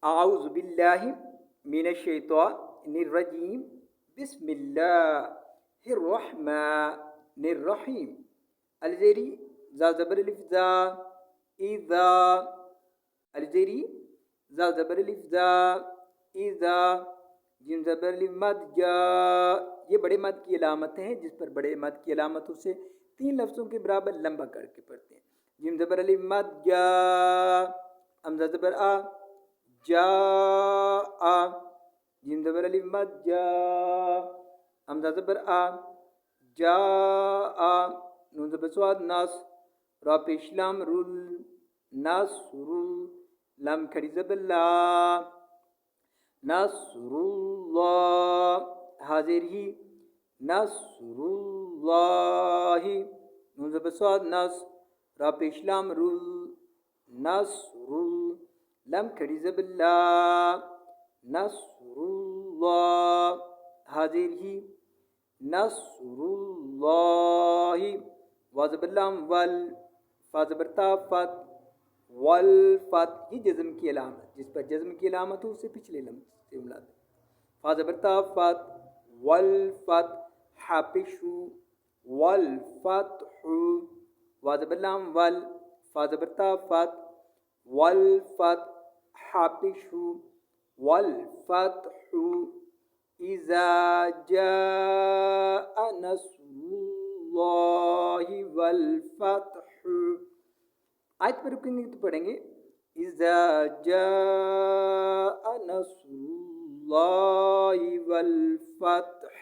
اعوذ باللہ من الشیطان الرجیم بسم اللہ الرحمن الرحیم. الزیری زا زبر الف زا اذا، الزیری زا زبر الف زا اذا، جیم زبر الف مد جا. یہ بڑے مد کی علامت ہیں جس پر بڑے مد کی علامتوں سے 3 لفظوں کے برابر لمبا کر کے پڑھتے ہیں. جیم زبر الف مد جا، حمزہ زبر آ جا آ، جیم زبر الف مد جا، حمزہ زبر آ جا آ، نون زبر سواد ناس، را پیش لام رول، ناصر، لام کھڑی زبر لا، نصر اللہ، حاضر ہی، نصر اللہ، نون زبر سواد ناس، را پیش لام رول، نصر، لام کھڑی زبر لا، نصر اللہ، حاضر ہی، نصر اللہ، وا زبر لام ول، فا زبر تا فت، والفت، یہ جزم کی علامت، جس پر جزم کی علامت ہو اسے پچھلے لمحے سے املا دیں. فا زبر تا فت، والفت، حافش، والفتح، وا زبر لام ول، فا زبر تا فت، والفت، حافش، والفتح، اذا جاء نصر اللہ والفتح. آیت پر رکیں گے تو پڑھیں گے اذا جاء نصر اللہ والفتح.